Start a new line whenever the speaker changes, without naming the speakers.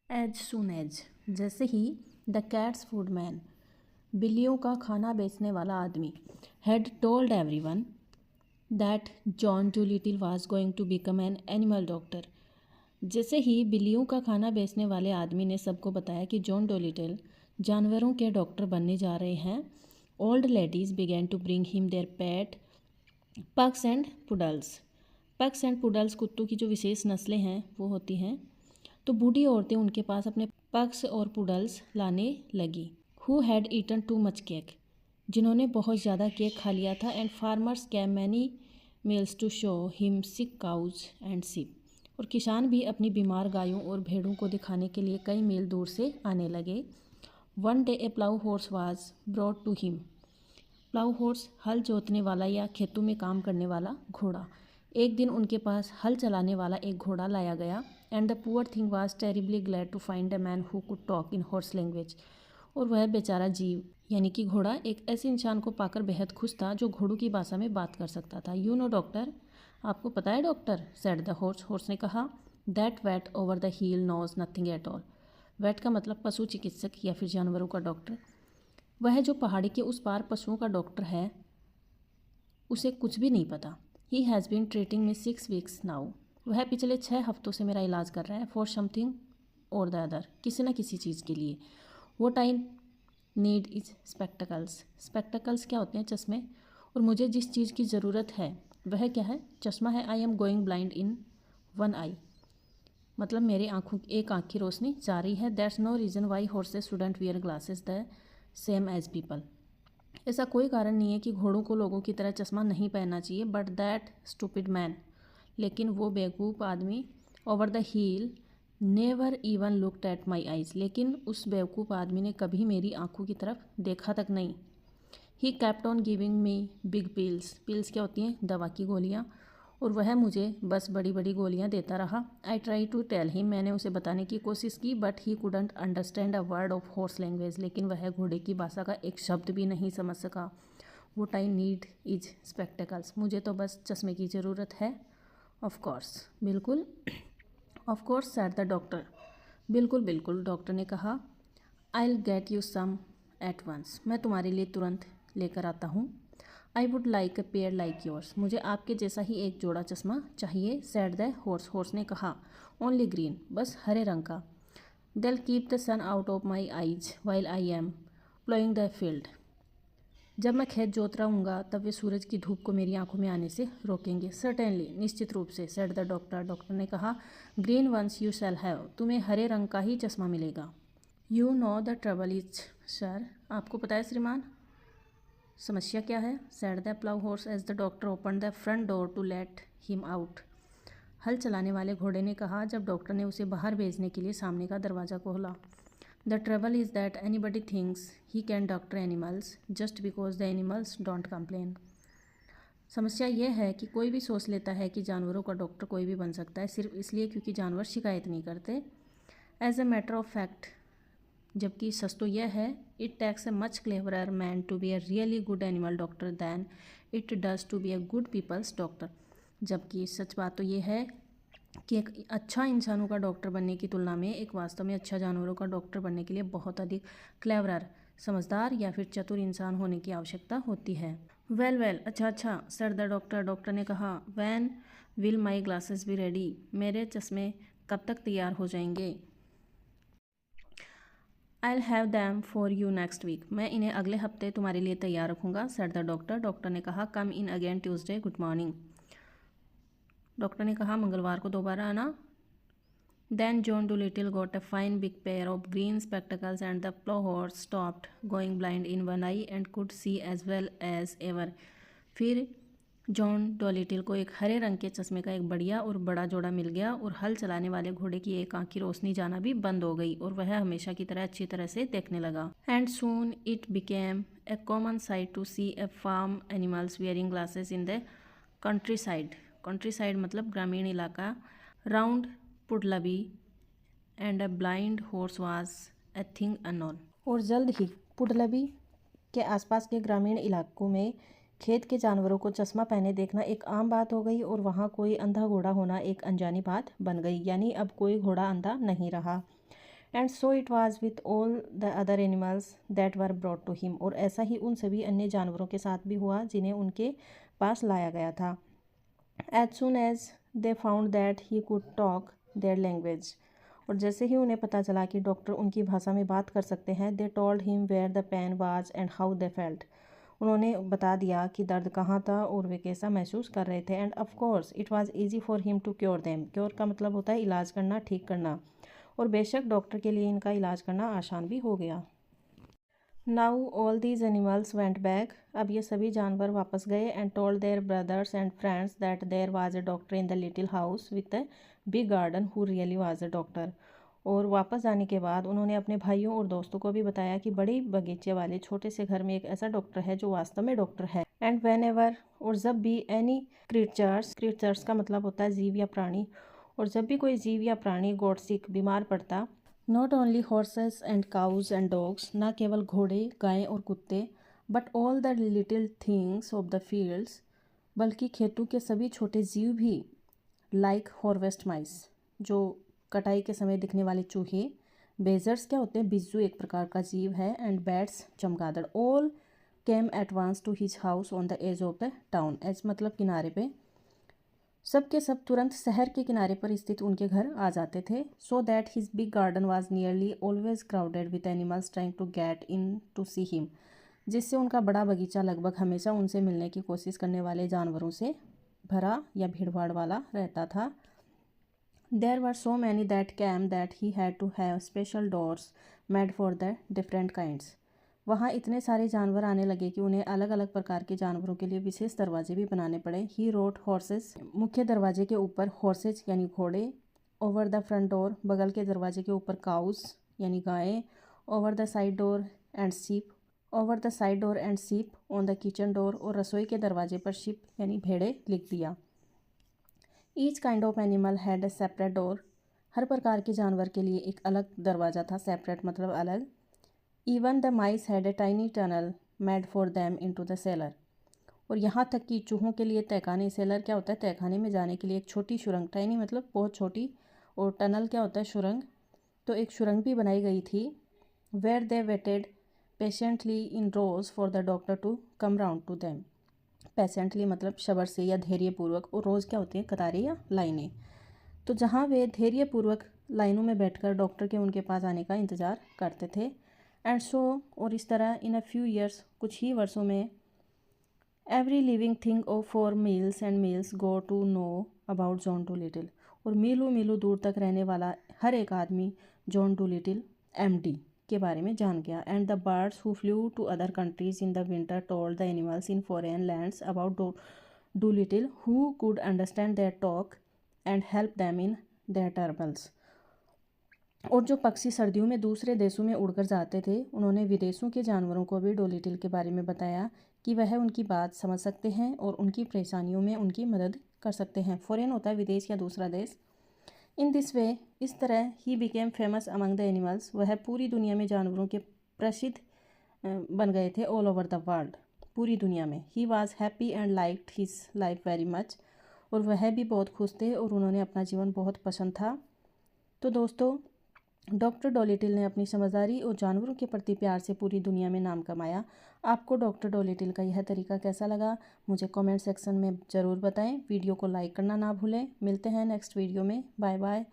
As soon as, जैसे ही the cat's food man, बिल्लियों का खाना बेचने वाला आदमी, had told everyone that John Dolittle was going to become an animal doctor. जैसे ही बिल्लियों का खाना बेचने वाले आदमी ने सबको बताया कि जॉन डोलिटिल जानवरों के डॉक्टर बनने जा रहे हैं, old ladies began to bring him their pet pugs and poodles. Pugs and poodles कुत्तों की जो विशेष नस्लें हैं वो होती हैं, तो बूढ़ी औरतें उनके पास अपने पग्स और पुडल्स लाने लगी। Who had eaten too much cake, जिन्होंने बहुत ज़्यादा केक खा लिया था। And farmers came many miles to show him sick cows and sheep, और किसान भी अपनी बीमार गायों और भेड़ों को दिखाने के लिए कई मील दूर से आने लगे। One day a plough horse was brought to him. Plough horse हल जोतने वाला या खेतों में काम करने वाला घोड़ा। एक दिन उनके पास हल चलाने वाला एक घोड़ा लाया गया। And the poor thing was terribly glad to find a man who could talk in horse language. और वह बेचारा जीव यानी कि घोड़ा एक ऐसे इंसान को पाकर बेहद खुश था जो घोड़ों की भाषा में बात कर सकता था। यू नो डॉक्टर, आपको पता है doctor, said the horse, horse ने कहा, that vet over the hill knows nothing at all. Vet का मतलब पशु चिकित्सक या फिर जानवरों का डॉक्टर। वह जो पहाड़ी के उस पार पशुओं का डॉक्टर है उसे कुछ भी नहीं पता। He has been treating me 6 weeks now. वह पिछले 6 हफ्तों से मेरा इलाज कर रहा है। फॉर समथिंग और द अदर, किसी न किसी चीज़ के लिए। What I need is spectacles. Spectacles क्या होते हैं? चश्मे। और मुझे जिस चीज़ की ज़रूरत है वह क्या है? चश्मा है। I am going blind in one eye, मतलब मेरे एक आँख की रोशनी जा रही है। That's no reason why horses student wear glasses the same as people. ऐसा कोई कारण नहीं है कि घोड़ों को लोगों की तरह चश्मा नहीं पहनना चाहिए। बट दैट स्टूपिड मैन, लेकिन वो बेवकूफ़ आदमी, over the hill never even looked at my eyes, लेकिन उस बेवकूफ़ आदमी ने कभी मेरी आंखों की तरफ देखा तक नहीं। He kept on giving me big pills. Pills क्या होती हैं? दवा की गोलियाँ। और वह मुझे बस बड़ी बड़ी गोलियाँ देता रहा। I try to tell him, मैंने उसे बताने की कोशिश की, but he couldn't understand a word of horse language, लेकिन वह घोड़े की भाषा का एक शब्द भी नहीं समझ सका। What I need is spectacles, मुझे तो बस चश्मे की ज़रूरत है। ऑफ कोर्स, बिल्कुल। Of course said the doctor, बिल्कुल बिल्कुल, डॉक्टर ने कहा। I will get you some at once, मैं तुम्हारे लिए तुरंत लेकर आता हूँ। I would like a pair like yours, मुझे आपके जैसा ही एक जोड़ा चश्मा चाहिए। सैड द हॉर्स, हॉर्स ने कहा। ओनली ग्रीन, बस हरे रंग का। They'll keep the sun out of my eyes while I am ploughing the field, जब मैं खेत जोत रहूँगा तब वे सूरज की धूप को मेरी आंखों में आने से रोकेंगे। सर्टेनली, निश्चित रूप से। सेड द डॉक्टर, डॉक्टर ने कहा। Green ones you shall have, तुम्हें हरे रंग का ही चश्मा मिलेगा। You know the trouble is sir, आपको पता है श्रीमान समस्या क्या है? Said the plough horse as the doctor open the front door to let him out. हल चलाने वाले घोड़े ने कहा जब डॉक्टर ने उसे बाहर भेजने के लिए सामने का दरवाज़ा खोला। The trouble is that anybody thinks he can doctor animals just because the animals don't complain. समस्या यह है कि कोई भी सोच लेता है कि जानवरों का डॉक्टर कोई भी बन सकता है सिर्फ इसलिए क्योंकि जानवर शिकायत नहीं करते। As a matter of fact, जबकि सच तो यह है, it takes a much cleverer man to be a really good animal doctor than it does to be a good people's doctor. जबकि सच बात तो यह है कि एक अच्छा इंसानों का डॉक्टर बनने की तुलना में एक वास्तव में अच्छा जानवरों का डॉक्टर बनने के लिए बहुत अधिक क्लेवरर, समझदार या फिर चतुर इंसान होने की आवश्यकता होती है। वेल वेल, अच्छा अच्छा, सर द डॉक्टर, डॉक्टर ने कहा। When will my glasses be ready, मेरे चश्मे कब तक तैयार हो जाएंगे? I will have them for you next week, मैं इन्हें अगले हफ्ते तुम्हारे लिए तैयार रखूँगा। सर द डॉक्टर, डॉक्टर ने कहा। Come in again Tuesday, good morning, doctor ने कहा मंगलवार को दोबारा आना। Then John Dolittle got a fine big pair of green spectacles and the plough horse stopped going blind in one eye and could see as well as ever. फिर John डोलिटिल को एक हरे रंग के चश्मे का एक बढ़िया और बड़ा जोड़ा मिल गया और हल चलाने वाले घोड़े की एक आंख की रोशनी जाना भी बंद हो गई और वह हमेशा की तरह अच्छी तरह से देखने लगा। And soon it became a common sight to see a farm animals wearing glasses in the countryside. Countryside मतलब ग्रामीण इलाका। Round Puddleby and a blind horse was a thing unknown. और जल्द ही पुडलबी के आसपास के ग्रामीण इलाकों में खेत के जानवरों को चश्मा पहने देखना एक आम बात हो गई और वहाँ कोई अंधा घोड़ा होना एक अनजानी बात बन गई। यानी अब कोई घोड़ा अंधा नहीं रहा। And so it was with all the other animals that were brought to him, और ऐसा ही उन सभी अन्य जानवरों के साथ भी हुआ जिन्हें उनके पास लाया गया था। As soon as they found that he could talk their language, और जैसे ही उन्हें पता चला कि डॉक्टर उनकी भाषा में बात कर सकते हैं, they told him where the pain was and how they felt, उन्होंने बता दिया कि दर्द कहाँ था और वे कैसा महसूस कर रहे थे। And of course it was easy for him to cure them, cure का मतलब होता है इलाज करना, ठीक करना, और बेशक डॉक्टर के लिए इनका इलाज करना आसान भी हो गया। Now all these animals went back, अब ये सभी जानवर वापस गए, and told their brothers and friends that there was a doctor in the little house with a big garden who really was a doctor, और वापस जाने के बाद उन्होंने अपने भाइयों और दोस्तों को भी बताया कि बड़े बगीचे वाले छोटे से घर में एक ऐसा डॉक्टर है जो वास्तव में डॉक्टर है। एंड वेन एवर, और जब भी एनी क्रीचर्स का मतलब होता है जीव या प्राणी, और जब भी कोई जीव या प्राणी गॉड सिक बीमार पड़ता, not only horses and cause and dogs, ना केवल घोड़े गायें और कुत्ते, but all the little things of the fields, बल्कि खेतों के सभी छोटे जीव भी, लाइक हार्वेस्ट माइस, जो कटाई के समय दिखने वाले चूहे, बेजर्स क्या होते हैं, बिज्जू एक प्रकार का जीव है, एंड बैट्स चमगादड़, all came at once to his house on the edge of the town, edge मतलब किनारे पे, सब के सब तुरंत शहर के किनारे पर स्थित उनके घर आ जाते थे। So that his big garden was nearly always crowded with animals trying to get in to see him, जिससे उनका बड़ा बगीचा लगभग हमेशा उनसे मिलने की कोशिश करने वाले जानवरों से भरा या भीड़भाड़ वाला रहता था। There were so many that came that he had to have special doors made for the different kinds, वहाँ इतने सारे जानवर आने लगे कि उन्हें अलग अलग प्रकार के जानवरों के लिए विशेष दरवाजे भी बनाने पड़े। ही रोड हॉर्सेस, मुख्य दरवाजे के ऊपर हॉर्सेज यानी घोड़े, ओवर द फ्रंट डोर, बगल के दरवाजे के ऊपर काउस यानी गायें, over the side door and sheep, over the side door and sheep on the kitchen door, और रसोई के दरवाजे पर शिप यानी भेड़े लिख दिया। Each kind of animal had a separate door, हर प्रकार के जानवर के लिए एक अलग दरवाज़ा था, सेपरेट मतलब अलग। Even the mice had a tiny tunnel made for them into the seller, और यहाँ तक कि चूहों के लिए तहखाने, सेलर क्या होता है, तहखाने में जाने के लिए एक छोटी सुरंग, टाइनी मतलब बहुत छोटी, और टनल क्या होता है, सुरंग, तो एक सुरंग भी बनाई गई थी। Where they waited patiently in rows for the doctor to come round to them, patiently मतलब सब्र से या धैर्यपूर्वक, और रोज़ क्या होती हैं, कतारें या लाइनें, तो जहाँ वे धैर्यपूर्वक लाइनों में बैठकर डॉक्टर के उनके पास आने का इंतज़ार करते थे। एंड सो, और इस तरह इन अ फ्यू ईयर्स, कुछ ही वर्षों में, every living thing of for miles and miles go to know about John Dolittle, और मीलों मीलों दूर तक रहने वाला हर एक आदमी जॉन डूलिटिल MD के बारे में जान गया। And the birds who flew to other countries in the winter told the animals in foreign lands about Dolittle who could understand their talk and help them in their troubles, और जो पक्षी सर्दियों में दूसरे देशों में उड़कर जाते थे, उन्होंने विदेशों के जानवरों को भी डोलिटिल के बारे में बताया कि वह उनकी बात समझ सकते हैं और उनकी परेशानियों में उनकी मदद कर सकते हैं। फॉरेन होता है विदेश या दूसरा देश। इन दिस वे, इस तरह he became famous among the animals, वह पूरी दुनिया में जानवरों के प्रसिद्ध बन गए थे, ऑल ओवर द वर्ल्ड, पूरी दुनिया में। He was happy and liked his life very much, और वह भी बहुत खुश थे और उन्होंने अपना जीवन बहुत पसंद था। तो दोस्तों, डॉक्टर डोलिटिल ने अपनी समझदारी और जानवरों के प्रति प्यार से पूरी दुनिया में नाम कमाया। आपको डॉक्टर डोलिटिल का यह तरीका कैसा लगा, मुझे कमेंट सेक्शन में ज़रूर बताएं। वीडियो को लाइक करना ना भूलें। मिलते हैं नेक्स्ट वीडियो में। Bye bye.